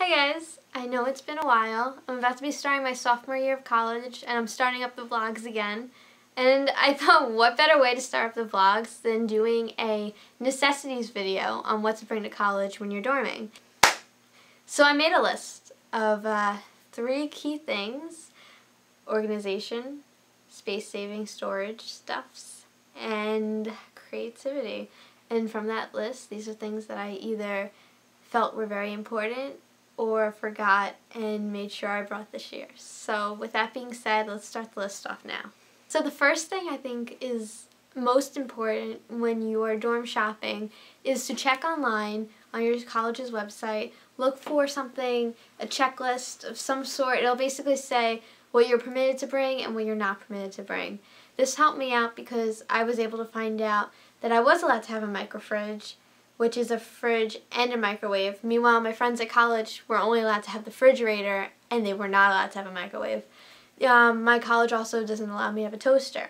Hi guys, I know it's been a while. I'm about to be starting my sophomore year of college and I'm starting up the vlogs again. And I thought what better way to start up the vlogs than doing a necessities video on what to bring to college when you're dorming. So I made a list of 3 key things: organization, space-saving storage stuffs, and creativity. And from that list, these are things that I either felt were very important or forgot and made sure I brought this year. So with that being said, let's start the list off now. So the first thing I think is most important when you are dorm shopping is to check online on your college's website. Look for something, a checklist of some sort. It'll basically say what you're permitted to bring and what you're not permitted to bring. This helped me out because I was able to find out that I was allowed to have a microfridge, which is a fridge and a microwave. Meanwhile, my friends at college were only allowed to have the refrigerator and they were not allowed to have a microwave. My college also doesn't allow me to have a toaster.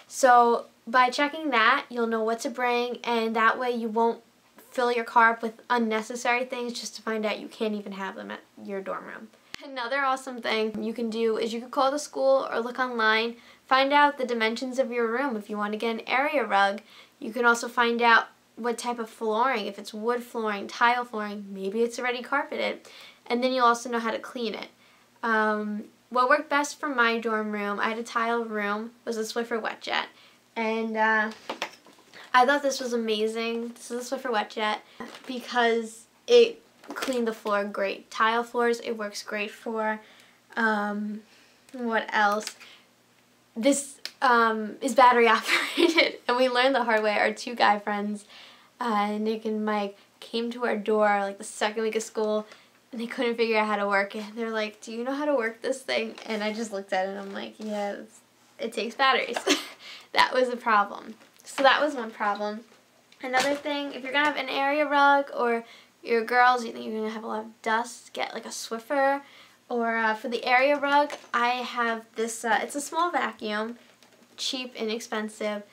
So by checking that, you'll know what to bring, and that way you won't fill your car up with unnecessary things just to find out you can't even have them at your dorm room. Another awesome thing you can do is you can call the school or look online, find out the dimensions of your room. If you want to get an area rug, you can also find out what type of flooring, if it's wood flooring, tile flooring, maybe it's already carpeted, and then you'll also know how to clean it. What worked best for my dorm room, I had a tile room, was a Swiffer WetJet, and I thought this was amazing. This is a Swiffer WetJet because it cleaned the floor great. Tile floors, it works great for. What else? This is battery operated, and we learned the hard way. Our 2 guy friends, Nick and Mike, came to our door like the second week of school, and they couldn't figure out how to work it. They're like, "Do you know how to work this thing?" And I just looked at it and I'm like, "Yeah, it takes batteries." That was a problem. So that was one problem. Another thing, if you're gonna have an area rug or you're girls, you think you're gonna have a lot of dust, get like a Swiffer. Or for the area rug, I have this, it's a small vacuum, cheap, inexpensive.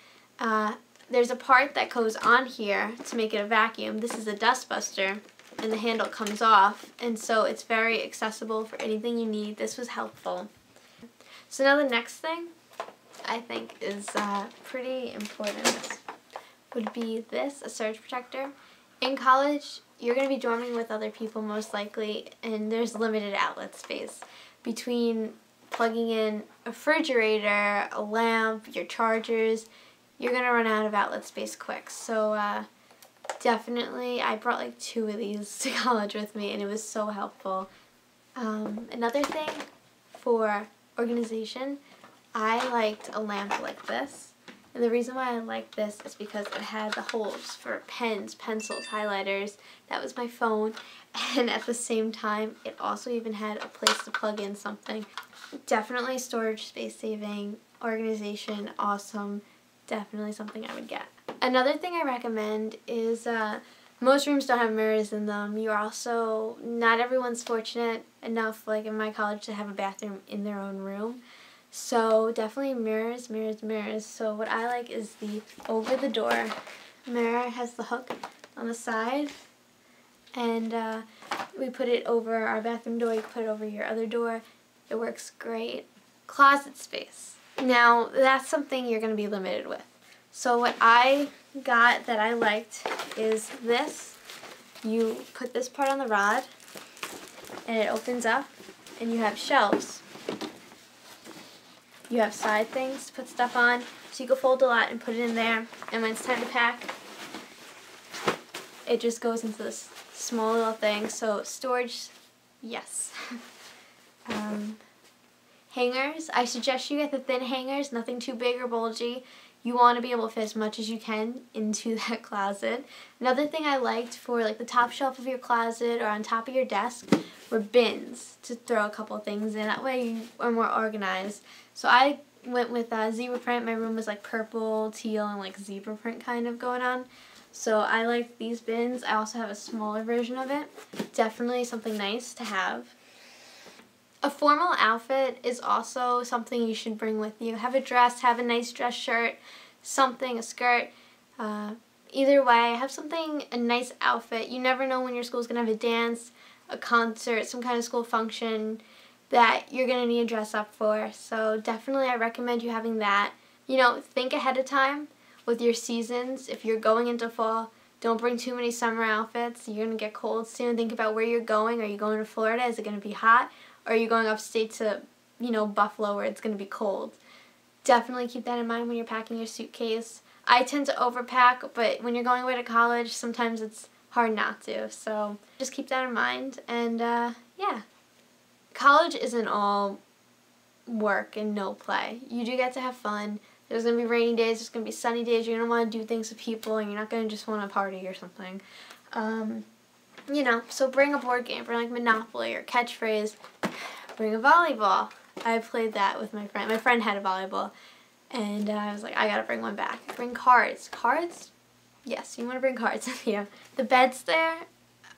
There's a part that goes on here to make it a vacuum. This is a dust buster, and the handle comes off, and so it's very accessible for anything you need. This was helpful. So now the next thing I think is pretty important would be this, a surge protector. In college, you're going to be dorming with other people most likely, and there's limited outlet space. Between plugging in a refrigerator, a lamp, your chargers, you're going to run out of outlet space quick. So definitely, I brought like 2 of these to college with me, and it was so helpful. Another thing for organization, I liked a lamp like this. And the reason why I like this is because it had the holes for pens, pencils, highlighters. That was my phone. And at the same time, it also even had a place to plug in something. Definitely storage, space saving, organization, awesome. Definitely something I would get. Another thing I recommend is most rooms don't have mirrors in them. You're also, not everyone's fortunate enough, like in my college, to have a bathroom in their own room. So definitely mirrors, mirrors, mirrors. So what I like is the over the door mirror. It has the hook on the side, and we put it over our bathroom door. You can put it over your other door. It works great. Closet space. Now that's something you're going to be limited with. So what I got that I liked is this. You put this part on the rod, and it opens up, and you have shelves. You have side things to put stuff on, so you can fold a lot and put it in there, and when it's time to pack, it just goes into this small little thing. So storage, yes. Hangers, I suggest you get the thin hangers, nothing too big or bulgy. You want to be able to fit as much as you can into that closet. Another thing I liked for like the top shelf of your closet or on top of your desk were bins to throw a couple things in. That way you are more organized. So I went with zebra print. My room was like purple, teal, and like zebra print kind of going on. So I like these bins. I also have a smaller version of it. Definitely something nice to have. A formal outfit is also something you should bring with you. Have a dress, have a nice dress shirt, something, a skirt. Either way, have something, a nice outfit. You never know when your school's going to have a dance a concert, some kind of school function that you're going to need to dress up for. So definitely I recommend you having that. You know, think ahead of time with your seasons. If you're going into fall, don't bring too many summer outfits. You're going to get cold soon. Think about where you're going. Are you going to Florida? Is it going to be hot? Or are you going upstate to, you know, Buffalo where it's going to be cold? Definitely keep that in mind when you're packing your suitcase. I tend to overpack, but when you're going away to college, sometimes it's hard not to. So just keep that in mind. And yeah, college isn't all work and no play. You do get to have fun. There's going to be rainy days, there's going to be sunny days. You're going to want to do things with people, and you're not going to just want to party or something. You know, so bring a board game, bring like Monopoly or Catchphrase. Bring a volleyball. I played that with my friend. My friend had a volleyball, and I was like, I gotta bring one back. Bring cards. Cards? Yes, you want to bring cards with you. The beds there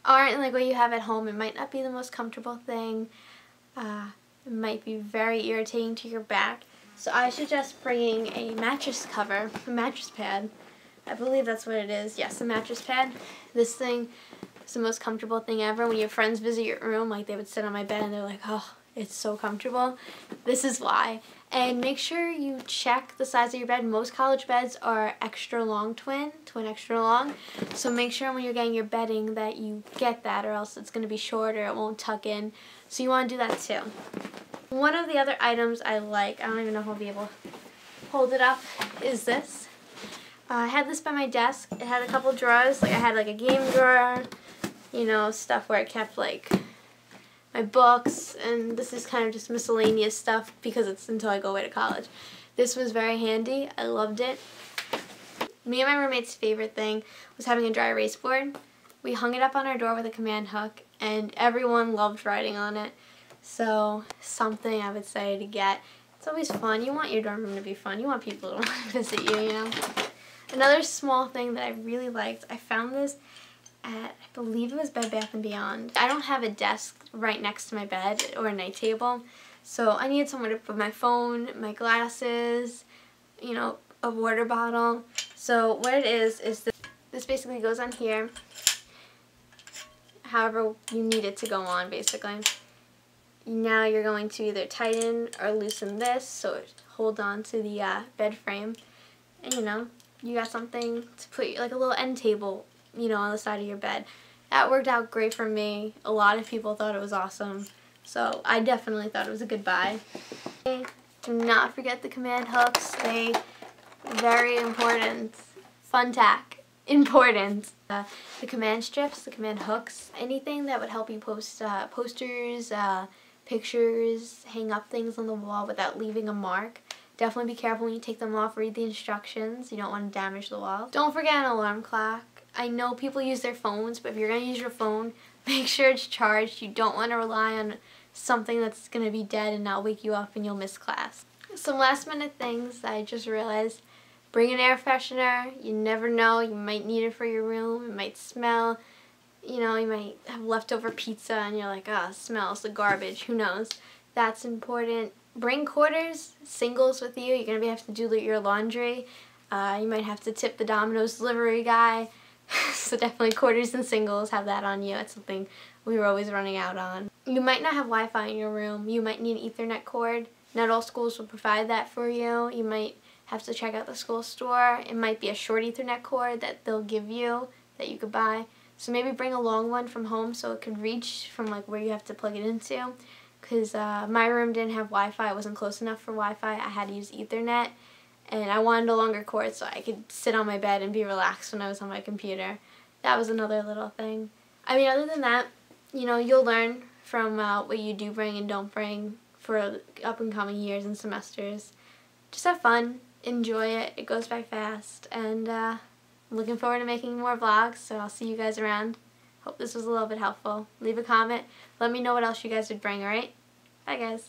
aren't like what you have at home. It might not be the most comfortable thing. It might be very irritating to your back. So I suggest bringing a mattress cover, a mattress pad. I believe that's what it is. Yes, a mattress pad. This thing is the most comfortable thing ever. When your friends visit your room, like they would sit on my bed and they're like, oh, it's so comfortable. This is why. And make sure you check the size of your bed. Most college beds are extra long twin extra long. So make sure when you're getting your bedding that you get that, or else it's going to be short or it won't tuck in. So you want to do that too. One of the other items I like, I don't even know if I'll be able to hold it up, is this. I had this by my desk. It had a couple drawers. Like I had like a game drawer, you know, stuff where I kept like my books, and this is kind of just miscellaneous stuff because it's until I go away to college. This was very handy. I loved it. Me and my roommate's favorite thing was having a dry erase board. We hung it up on our door with a command hook, and everyone loved writing on it. So something I would say to get. It's always fun. You want your dorm room to be fun. You want people to want to visit you, you know. Another small thing that I really liked, I found this at, I believe it was Bed Bath & Beyond. I don't have a desk right next to my bed or a night table, so I needed somewhere to put my phone, my glasses, you know, a water bottle. So what it is this basically goes on here, however you need it to go on basically. Now you're going to either tighten or loosen this so it holds on to the bed frame, and you know, you got something to put, like a little end table, you know, on the side of your bed. That worked out great for me. A lot of people thought it was awesome, so I definitely thought it was a good buy. Do not forget the command hooks. They very important. Fun tack. Important. The command strips, the command hooks, anything that would help you post posters, pictures, hang up things on the wall without leaving a mark. Definitely be careful when you take them off. Read the instructions. You don't want to damage the wall. Don't forget an alarm clock. I know people use their phones, but if you're going to use your phone, make sure it's charged. You don't want to rely on something that's going to be dead and not wake you up and you'll miss class. Some last minute things that I just realized. Bring an air freshener. You never know. You might need it for your room. It might smell. You know, you might have leftover pizza and you're like, oh, it smells like garbage. Who knows? That's important. Bring quarters, singles with you. You're going to have to do your laundry. You might have to tip the Domino's delivery guy. So definitely quarters and singles, have that on you. It's something we were always running out on. You might not have Wi-Fi in your room. You might need an Ethernet cord. Not all schools will provide that for you. You might have to check out the school store. It might be a short Ethernet cord that they'll give you that you could buy. So maybe bring a long one from home so it could reach from like where you have to plug it into. Because my room didn't have Wi-Fi. It wasn't close enough for Wi-Fi. I had to use Ethernet. And I wanted a longer cord so I could sit on my bed and be relaxed when I was on my computer. That was another little thing. I mean, other than that, you know, you'll learn from what you do bring and don't bring for up and coming years and semesters. Just have fun. Enjoy it. It goes by fast. And I'm looking forward to making more vlogs, so I'll see you guys around. Hope this was a little bit helpful. Leave a comment. Let me know what else you guys would bring, alright? Bye, guys.